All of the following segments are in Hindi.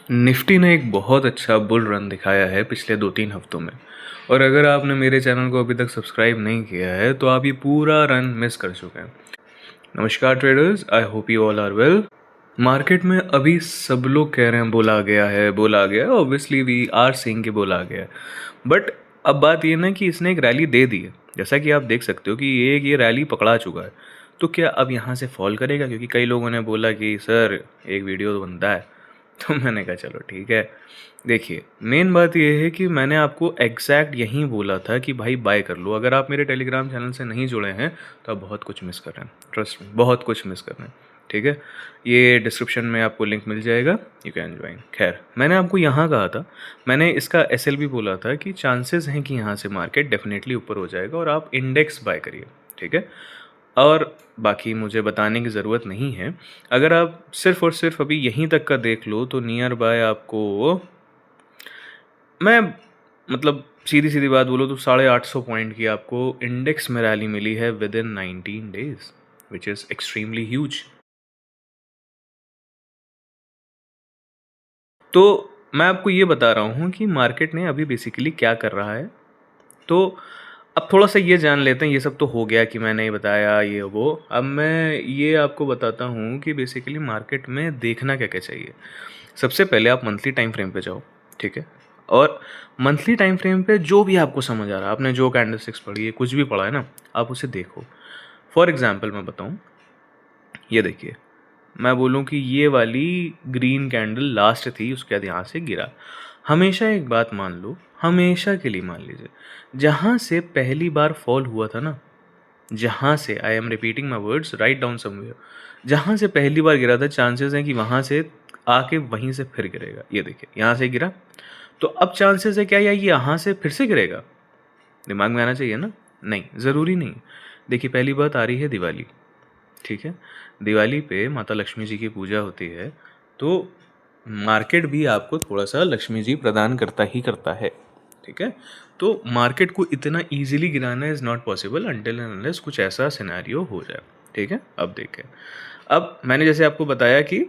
निफ्टी ने एक बहुत अच्छा बुल रन दिखाया है पिछले 2-3 हफ्तों में। और अगर आपने मेरे चैनल को अभी तक सब्सक्राइब नहीं किया है तो आप ये पूरा रन मिस कर चुके हैं। नमस्कार traders, I hope you all are well. Market में अभी सब लोग कह रहे हैं बोला गया है, बोला गया है। ऑब्वियसली वी आर सीइंग कि बोला गया है, बट अब बात ये ना कि इसने एक रैली दे दी है। जैसा कि आप देख सकते हो कि ये रैली पकड़ा चुका है। तो क्या अब यहाँ से फॉल करेगा? क्योंकि कई लोगों ने बोला कि सर एक वीडियो तो बनता है। तो मैंने कहा चलो ठीक है। देखिए, मेन बात ये है कि मैंने आपको एग्जैक्ट यहीं बोला था कि भाई बाय कर लो। अगर आप मेरे टेलीग्राम चैनल से नहीं जुड़े हैं तो आप बहुत कुछ मिस कर रहे हैं। ट्रस्ट में, बहुत कुछ मिस कर रहे हैं। ठीक है, ये डिस्क्रिप्शन में आपको लिंक मिल जाएगा, यू कैन ज्वाइन। खैर, मैंने आपको यहाँ कहा था, मैंने इसका एसएल भी बोला था कि चांसेस हैं कि यहाँ से मार्केट डेफिनेटली ऊपर हो जाएगा और आप इंडेक्स बाय करिए। ठीक है, और बाकी मुझे बताने की ज़रूरत नहीं है। अगर आप सिर्फ़ और सिर्फ अभी यहीं तक का देख लो तो नियर बाय आपको, मैं मतलब सीधी-सीधी बात बोलूँ तो 850 पॉइंट की आपको इंडेक्स में रैली मिली है with in 19 days, which is extremely huge. तो मैं आपको ये बता रहा हूँ कि मार्केट ने अभी बेसिकली क्या कर रहा है। तो अब थोड़ा सा ये जान लेते हैं। ये सब तो हो गया कि मैंने ये बताया ये वो। अब मैं ये आपको बताता हूँ कि बेसिकली मार्केट में देखना क्या क्या चाहिए। सबसे पहले आप मंथली टाइम फ्रेम पे जाओ। ठीक है, और मंथली टाइम फ्रेम पे जो भी आपको समझ आ रहा है, आपने जो कैंडलस्टिक्स पढ़ी है, कुछ भी पढ़ा है ना, आप उसे देखो। फॉर एग्जाम्पल मैं बताऊँ, ये देखिए, मैं बोलूँ कि ये वाली ग्रीन कैंडल लास्ट थी, उसके बाद यहाँ से गिरा। हमेशा एक बात मान लो, हमेशा के लिए मान लीजिए, जहाँ से पहली बार फॉल हुआ था ना, जहाँ से, I am repeating my words, write down somewhere, जहाँ से पहली बार गिरा था, चांसेस हैं कि वहाँ से आके वहीं से फिर गिरेगा। ये देखिए, यहाँ से गिरा, तो अब चांसेस है क्या या ये यहाँ से फिर से गिरेगा? दिमाग में आना चाहिए ना। नहीं, ज़रूरी नहीं। देखिए, पहली बात आ रही है दिवाली। ठीक है, दिवाली पे माता लक्ष्मी जी की पूजा होती है, तो मार्केट भी आपको थोड़ा सा लक्ष्मी जी प्रदान करता ही करता है। ठीक है, तो मार्केट को इतना इजीली गिराना is not possible until and unless कुछ ऐसा सिनेरियो हो जाए। ठीक है, अब देखें, अब मैंने जैसे आपको बताया कि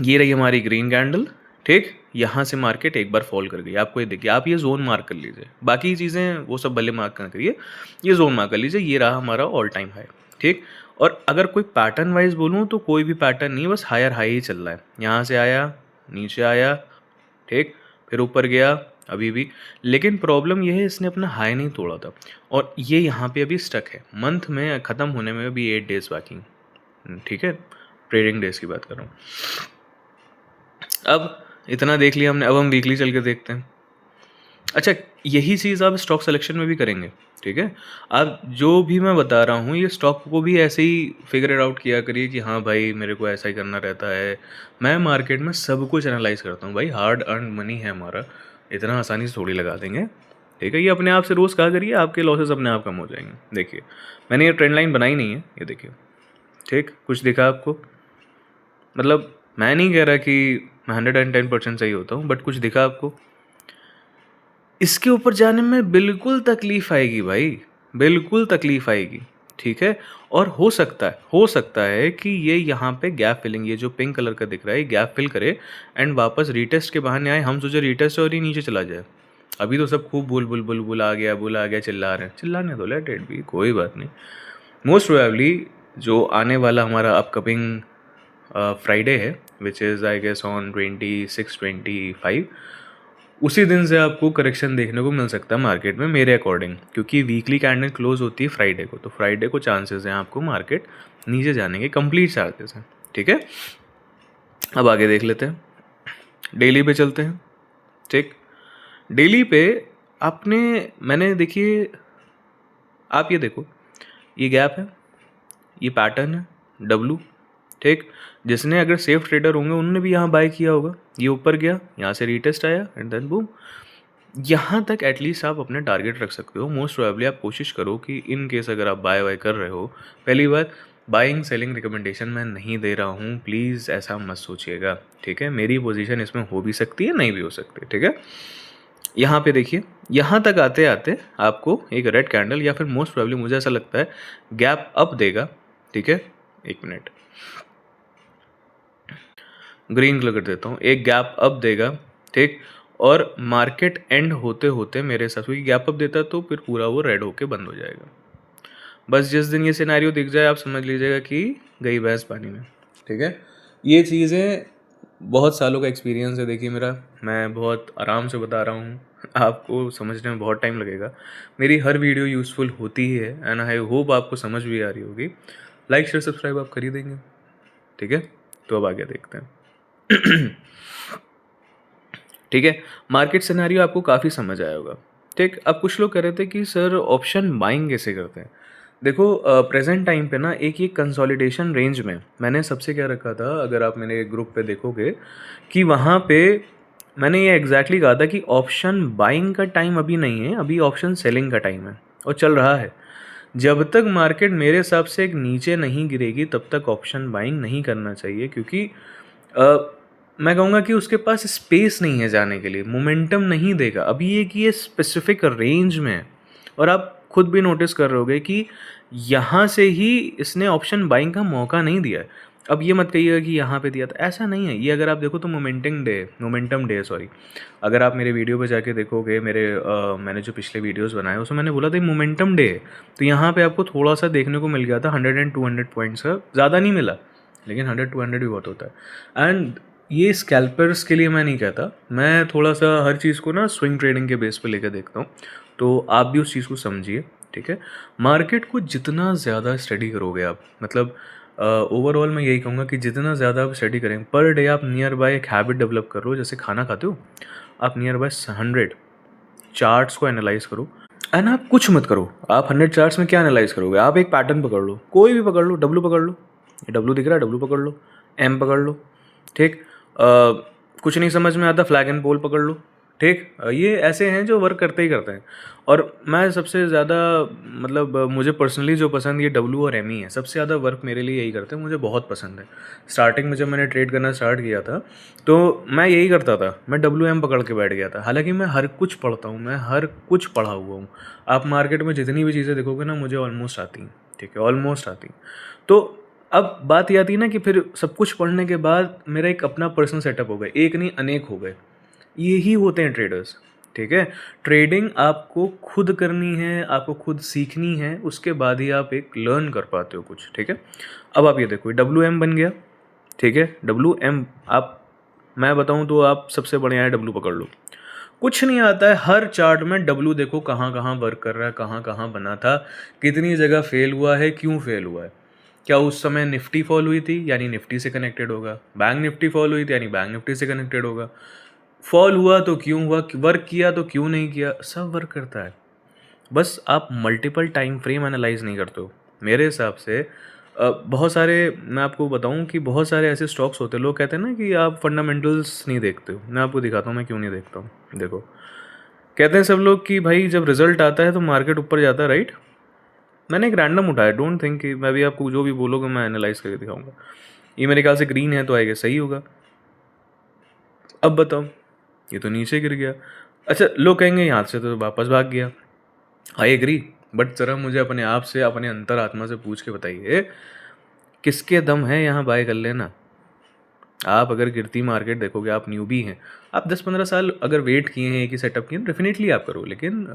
ये रही हमारी ग्रीन कैंडल। ठीक, यहाँ से मार्केट एक बार फॉल कर गई। आपको ये देखिए, आप ये जोन मार्क कर लीजिए, बाकी चीज़ें वो सब भले मार्क ना करिए, ये जोन मार्क कर लीजिए। ये रहा हमारा ऑल टाइम हाई। ठीक, और अगर कोई पैटर्न वाइज बोलूँ तो कोई भी पैटर्न नहीं, बस हायर हाई ही चल रहा है। यहाँ से आया, नीचे आया, ठीक, फिर ऊपर गया अभी भी। लेकिन प्रॉब्लम ये है, इसने अपना हाई नहीं तोड़ा था और ये यहाँ पे अभी स्टक है। मंथ में ख़त्म होने में अभी 8 डेज़ बाकी। ठीक है, ट्रेडिंग डेज की बात कर रहा हूँ। अब इतना देख लिया हमने, अब हम वीकली चल के देखते हैं। अच्छा, यही चीज़ आप स्टॉक सिलेक्शन में भी करेंगे। ठीक है, आप जो भी मैं बता रहा हूँ, ये स्टॉक को भी ऐसे ही फिगर इट आउट किया करिए कि हाँ भाई, मेरे को ऐसा ही करना रहता है। मैं मार्केट में सब कुछ एनालाइज करता हूँ भाई, हार्ड अर्न मनी है हमारा, इतना आसानी से थोड़ी लगा देंगे। ठीक है, ये अपने आप से रोज़ कहा करिए, आपके लॉसेस अपने आप कम हो जाएंगे। देखिए, मैंने ये ट्रेंड लाइन बनाई नहीं है, ये देखिए। ठीक, कुछ दिखा आपको? मतलब मैं नहीं कह रहा कि मैं 110% सही होता हूँ, बट कुछ दिखा आपको? इसके ऊपर जाने में बिल्कुल तकलीफ आएगी भाई, बिल्कुल तकलीफ आएगी। ठीक है, और हो सकता है कि ये यहाँ पे गैप फिलिंग, ये जो पिंक कलर का दिख रहा है, ये गैप फिल करे एंड वापस रीटेस्ट के बहाने आए। हम सोचे रीटेस्ट और ही नीचे चला जाए। अभी तो सब खूब बुल बुल बुल बुल आ गया, बुल आ गया, चिल्ला रहे हैं। चिल्लाने दो, लेट इट बी, कोई बात नहीं। मोस्ट प्रोबेबली जो आने वाला हमारा अपकमिंग फ्राइडे है, which is I guess on 26-25, उसी दिन से आपको करेक्शन देखने को मिल सकता है मार्केट में मेरे अकॉर्डिंग, क्योंकि वीकली कैंडल क्लोज होती है फ्राइडे को। तो फ्राइडे को चांसेस हैं आपको मार्केट नीचे जाने के, कंप्लीट चार्जेस हैं। ठीक है, अब आगे देख लेते हैं, डेली पे चलते हैं। ठीक, डेली पे आपने, मैंने देखिए, आप ये देखो, ये गैप है, ये पैटर्न है, डब्लू। ठीक, जिसने अगर सेफ ट्रेडर होंगे उन्होंने भी यहाँ बाय किया होगा। ये ऊपर गया, यहाँ से रीटेस्ट आया एंड देन बूम। यहाँ तक एटलीस्ट आप अपने टारगेट रख सकते हो। मोस्ट प्रोबेबली आप कोशिश करो कि इन केस अगर आप बाय वाई कर रहे हो, पहली बात, बाइंग सेलिंग रिकमेंडेशन मैं नहीं दे रहा हूँ, प्लीज़ ऐसा मत सोचिएगा। ठीक है, मेरी पोजीशन इसमें हो भी सकती है, नहीं भी हो सकती। ठीक है, यहाँ पे देखिए, यहाँ तक आते आते आपको एक रेड कैंडल या फिर मोस्ट प्रोबेबली मुझे ऐसा लगता है गैप अप देगा। ठीक है, एक मिनट, ग्रीन कलर कर देता हूँ, एक गैप अप देगा, ठीक, और मार्केट एंड होते होते मेरे हिसाब से गैप अप देता तो फिर पूरा वो रेड होके बंद हो जाएगा। बस जिस दिन ये सिनेरियो दिख जाए आप समझ लीजिएगा कि गई भैंस पानी में, ठीक है। ये चीज़ें बहुत सालों का एक्सपीरियंस है, देखिए मेरा, मैं बहुत आराम से बता रहा हूँ, आपको समझने में बहुत टाइम लगेगा। मेरी हर वीडियो यूज़फुल होती ही है एंड आई होप आपको समझ भी आ रही होगी। लाइक शेयर सब्सक्राइब आप कर ही देंगे, ठीक है। तो अब आगे देखते हैं। ठीक है, मार्केट सिनेरियो आपको काफ़ी समझ आया होगा, ठीक। अब कुछ लोग कह रहे थे कि सर ऑप्शन बाइंग कैसे करते हैं। देखो प्रेजेंट टाइम पे ना एक ये कंसोलिडेशन रेंज में मैंने सबसे क्या रखा था, अगर आप मेरे ग्रुप पे देखोगे कि वहाँ पे मैंने ये एग्जैक्टली कहा था कि ऑप्शन बाइंग का टाइम अभी नहीं है, अभी ऑप्शन सेलिंग का टाइम है और चल रहा है। जब तक मार्केट मेरे हिसाब से एक नीचे नहीं गिरेगी तब तक ऑप्शन बाइंग नहीं करना चाहिए, क्योंकि मैं कहूँगा कि उसके पास स्पेस नहीं है जाने के लिए, मोमेंटम नहीं देगा अभी एक ये स्पेसिफिक रेंज में है। और आप खुद भी नोटिस कर रहे होगे कि यहाँ से ही इसने ऑप्शन बाइंग का मौका नहीं दिया है। अब ये मत कहिएगा कि यहाँ पे दिया था, ऐसा नहीं है। ये अगर आप देखो तो मोमेंटम डे सॉरी, अगर आप मेरे वीडियो पे जाके देखोगे, मैंने जो पिछले वीडियोस बनाए उसमें मैंने बोला था मोमेंटम डे है, तो यहाँ पे आपको थोड़ा सा देखने को मिल गया था 100 एंड 200 पॉइंट्स का, ज़्यादा नहीं मिला, लेकिन 100-200 भी बहुत होता है। एंड ये स्कैल्पर्स के लिए मैं नहीं कहता, मैं थोड़ा सा हर चीज़ को ना स्विंग ट्रेडिंग के बेस पे लेकर देखता हूँ, तो आप भी उस चीज़ को समझिए, ठीक है। मार्केट को जितना ज़्यादा स्टडी करोगे आप, मतलब ओवरऑल मैं यही कहूँगा कि जितना ज़्यादा आप स्टडी करेंगे, पर डे आप नियर बाय एक हैबिट डेवलप करो, जैसे खाना खाते हो आप नियर बाय 100 चार्ट्स को एनालाइज करो। एंड आप कुछ मत करो, आप 100 चार्ट्स में क्या एनालाइज करोगे, आप एक पैटर्न पकड़ लो, कोई भी पकड़ लो, डब्लू पकड़ लो, डब्लू दिख रहा है डब्लू पकड़ लो, एम पकड़ लो, ठीक। कुछ नहीं समझ में आता फ्लैग एंड पोल पकड़ लो, ठीक। ये ऐसे हैं जो वर्क करते ही करते हैं। और मैं सबसे ज़्यादा मतलब मुझे पर्सनली जो पसंद ये डब्लू और एम ही है, सबसे ज़्यादा वर्क मेरे लिए यही करते हैं, मुझे बहुत पसंद है। स्टार्टिंग में जब मैंने ट्रेड करना स्टार्ट किया था तो मैं यही करता था, मैं डब्लू एम पकड़ के बैठ गया था। हालांकि मैं हर कुछ पढ़ता हूँ, मैं हर कुछ पढ़ा हुआ हूँ, आप मार्केट में जितनी भी चीज़ें देखोगे ना मुझे ऑलमोस्ट आती हैं, ठीक है, ऑलमोस्ट आती हैं। तो अब बात ये आती है ना कि फिर सब कुछ पढ़ने के बाद मेरा एक अपना पर्सनल सेटअप हो गया, एक नहीं अनेक हो गए। यही होते हैं ट्रेडर्स, ठीक है। ट्रेडिंग आपको खुद करनी है, आपको खुद सीखनी है, उसके बाद ही आप एक लर्न कर पाते हो कुछ, ठीक है। अब आप ये देखो डब्लू एम बन गया, ठीक है, डब्लू एम आप, मैं बताऊं तो आप सबसे बढ़िया है डब्लू पकड़ लो, कुछ नहीं आता है। हर चार्ट में डब्लू देखो कहाँ कहाँ वर्क कर रहा है, कहाँ कहाँ बना था, कितनी जगह फेल हुआ है, क्यों फेल हुआ है। क्या उस समय निफ्टी फॉल हुई थी यानी निफ्टी से कनेक्टेड होगा, बैंक निफ्टी फॉल हुई थी यानी बैंक निफ्टी से कनेक्टेड होगा, फॉल हुआ तो क्यों हुआ, वर्क किया तो क्यों नहीं किया, सब वर्क करता है। बस आप मल्टीपल टाइम फ्रेम एनालाइज नहीं करते हो मेरे हिसाब से। बहुत सारे, मैं आपको बताऊं कि बहुत सारे ऐसे स्टॉक्स होते हैं, लोग कहते हैं ना कि आप फंडामेंटल्स नहीं देखते हो, मैं आपको दिखाता हूँ मैं क्यों नहीं देखता हूँ। देखो, कहते हैं सब लोग कि भाई जब रिजल्ट आता है तो मार्केट ऊपर जाता है, राइट। मैंने एक रैंडम उठाया, डोंट थिंक कि मैं भी आपको जो भी बोलोगे मैं एनालाइज करके दिखाऊंगा। ये मेरे ख्याल से ग्रीन है तो आएगा, सही होगा। अब बताओ, ये तो नीचे गिर गया। अच्छा, लोग कहेंगे यहाँ से तो वापस भाग गया, आई एग्री, बट ज़रा मुझे अपने आप से, अपने अंतरात्मा से पूछ के बताइए, किसके दम है यहाँ बाय कर लेना। आप अगर गिरती मार्केट देखोगे, आप न्यूबी हैं, आप 10-15 साल अगर वेट किए हैं एक ही सेटअप किए, डेफिनेटली आप करो, लेकिन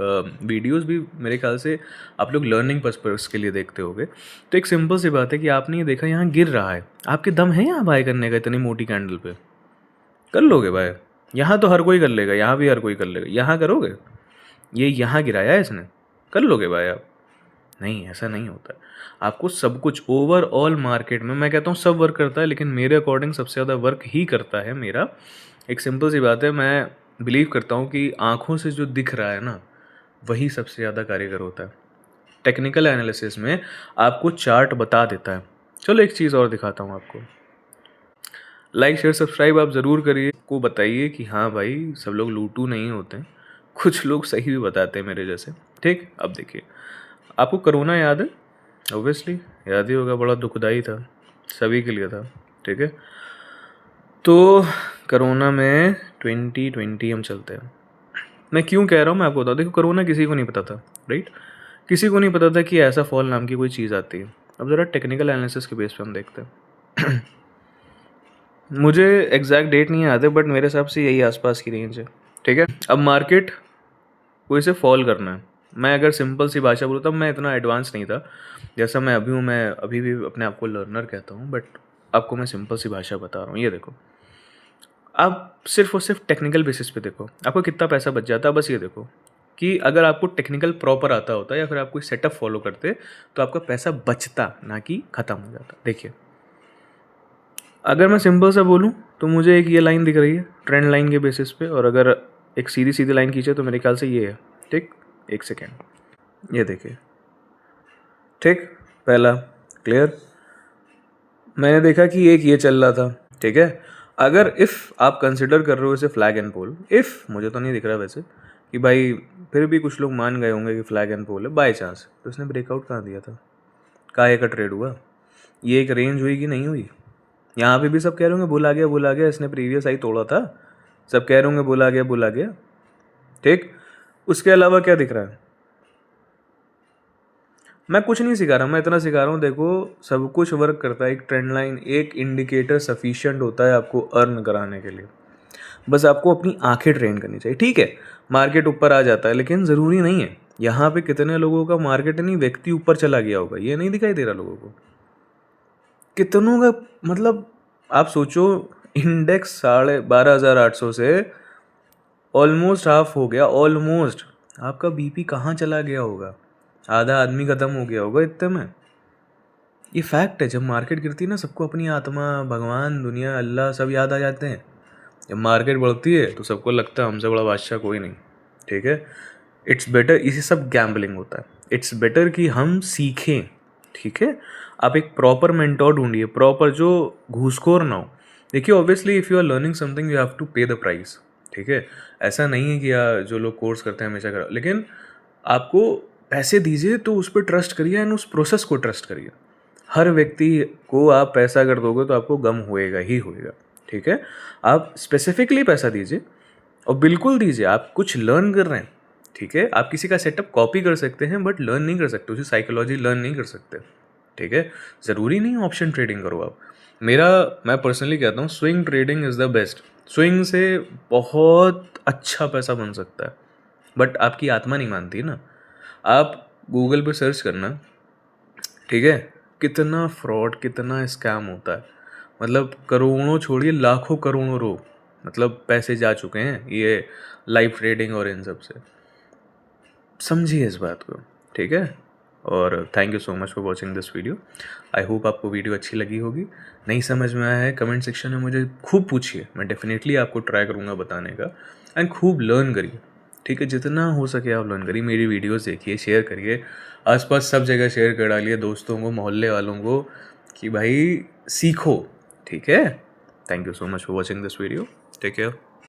वीडियोस भी मेरे ख्याल से आप लोग लर्निंग पर्पस के लिए देखते होगे। तो एक सिंपल सी बात है कि आपने ये देखा यहाँ गिर रहा है, आपके दम है यहाँ बाय करने का, इतनी मोटी कैंडल पे कर लोगे बाय। यहाँ तो हर कोई कर लेगा, यहाँ भी हर कोई कर लेगा, यहाँ करोगे, ये यहाँ गिराया है इसने, कर लोगे बाय आप। नहीं, ऐसा नहीं होता है। आपको सब कुछ ओवरऑल मार्केट में, मैं कहता हूँ सब वर्क करता है, लेकिन मेरे अकॉर्डिंग सबसे ज़्यादा वर्क ही करता है मेरा। एक सिंपल सी बात है, मैं बिलीव करता हूँ कि आँखों से जो दिख रहा है ना वही सबसे ज़्यादा कार्यगर होता है। टेक्निकल एनालिसिस में आपको चार्ट बता देता है। चलो एक चीज़ और दिखाता हूँ आपको। लाइक शेयर सब्सक्राइब आप ज़रूर करिए, को बताइए कि हाँ भाई सब लोग लूटू नहीं होते हैं, कुछ लोग सही भी बताते हैं मेरे जैसे, ठीक। अब देखिए, आपको कोरोना याद है, ऑब्वियसली याद ही होगा, बड़ा दुखदाई था, सभी के लिए था, ठीक है। तो कोरोना में 2020 हम चलते हैं, मैं क्यों कह रहा हूँ मैं आपको बता, देखो कोरोना किसी को नहीं पता था, राइट, किसी को नहीं पता था कि ऐसा फॉल नाम की कोई चीज़ आती है। अब ज़रा टेक्निकल एनालिसिस के बेस पे हम देखते हैं। मुझे एग्जैक्ट डेट नहीं याद है बट मेरे हिसाब से यही आसपास की रेंज है, ठीक है। अब मार्केट को इसे फॉल करना है। मैं अगर सिंपल सी भाषा बोलूँ तब मैं इतना एडवांस नहीं था जैसा मैं अभी हूँ। मैं अभी भी अपने आप को लर्नर कहता हूँ, बट आपको मैं सिंपल सी भाषा बता रहा हूँ। ये देखो, आप सिर्फ और सिर्फ टेक्निकल बेसिस पे देखो आपको कितना पैसा बच जाता है। बस ये देखो कि अगर आपको टेक्निकल प्रॉपर आता होता या फिर आप कोई सेटअप फॉलो करते तो आपका पैसा बचता, ना कि ख़त्म हो जाता। देखिए, अगर मैं सिंपल सा बोलूँ तो मुझे एक ये लाइन दिख रही है ट्रेंड लाइन के बेसिस पे, और अगर एक सीधी सीधी लाइन खींचे तो मेरे ख्याल से ये है, ठीक। एक सेकेंड, ये देखिए, ठीक। पहला क्लियर, मैंने देखा कि एक ये चल रहा था, ठीक है। अगर इफ़ आप कंसिडर कर रहे हो इसे फ्लैग एंड पोल, इफ़ मुझे तो नहीं दिख रहा वैसे कि भाई फिर भी कुछ लोग मान गए होंगे कि फ्लैग एंड पोल है, बाय चांस तो इसने ब्रेकआउट कहाँ दिया था, काहे का ट्रेड हुआ, ये एक रेंज हुई कि नहीं हुई। यहाँ पे भी सब कह रहे होंगे बोला गया इसने प्रीवियस आई तोड़ा था, सब कह रहे होंगे बोला गया, ठीक। उसके अलावा क्या दिख रहा है, मैं कुछ नहीं सिखा रहा, मैं इतना सिखा रहा हूँ देखो सब कुछ वर्क करता है। एक ट्रेंड लाइन, एक इंडिकेटर सफिशिएंट होता है आपको अर्न कराने के लिए। बस आपको अपनी आंखें ट्रेन करनी चाहिए, ठीक है। मार्केट ऊपर आ जाता है लेकिन ज़रूरी नहीं है। यहाँ पे कितने लोगों का मार्केट नहीं, व्यक्ति ऊपर चला गया होगा, ये नहीं दिखाई दे रहा लोगों को। कितनों का, मतलब आप सोचो, इंडेक्स 12,800 से ऑलमोस्ट हाफ हो गया, ऑलमोस्ट। आपका बीपी कहाँ चला गया होगा, आधा आदमी ख़त्म हो गया होगा इतने में। ये फैक्ट है, जब मार्केट गिरती है ना सबको अपनी आत्मा, भगवान, दुनिया, अल्लाह सब याद आ जाते हैं। जब मार्केट बढ़ती है तो सबको लगता है हमसे बड़ा बादशाह कोई नहीं, ठीक है। इट्स बेटर, इसी सब गैम्बलिंग होता है। इट्स बेटर कि हम सीखें, ठीक है। आप एक प्रॉपर मेंटोर ढूंढिए, प्रॉपर जो घूसखोर ना हो। देखिए obviously if you are learning something you have to pay the price, ठीक है। ऐसा नहीं है कि जो लोग कोर्स करते हैं हमेशा करा, लेकिन आपको पैसे दीजिए तो उस पर ट्रस्ट करिए एंड उस प्रोसेस को ट्रस्ट करिए। हर व्यक्ति को आप पैसा अगर दोगे तो आपको गम होएगा ही होएगा, ठीक है। आप स्पेसिफिकली पैसा दीजिए और बिल्कुल दीजिए, आप कुछ लर्न कर रहे हैं, ठीक है। आप किसी का सेटअप कॉपी कर सकते हैं बट लर्न नहीं कर सकते, उसी साइकोलॉजी लर्न नहीं कर सकते, ठीक है। ज़रूरी नहीं ऑप्शन ट्रेडिंग करो आप। मैं पर्सनली कहता हूँ swing trading is the best. Swing से बहुत अच्छा पैसा बन सकता है, बट आपकी आत्मा नहीं मानती ना। आप गूगल पे सर्च करना, ठीक है, कितना फ्रॉड, कितना स्कैम होता है। मतलब करोड़ों छोड़िए, लाखों करोड़ों मतलब पैसे जा चुके हैं ये लाइव ट्रेडिंग और इन सब से। समझिए इस बात को, ठीक है। और thank you so much for watching this video. I hope आपको वीडियो अच्छी लगी होगी। नहीं समझ में आया है कमेंट सेक्शन में मुझे खूब पूछिए, मैं डेफिनेटली आपको ट्राई करूँगा बताने का। एंड खूब लर्न करिए, ठीक है। जितना हो सके आप लर्न करिए, मेरी वीडियोस देखिए, शेयर करिए, आसपास सब जगह शेयर कर डालिए, दोस्तों को, मोहल्ले वालों को, कि भाई सीखो, ठीक है। Thank you so much for watching this video. Take care.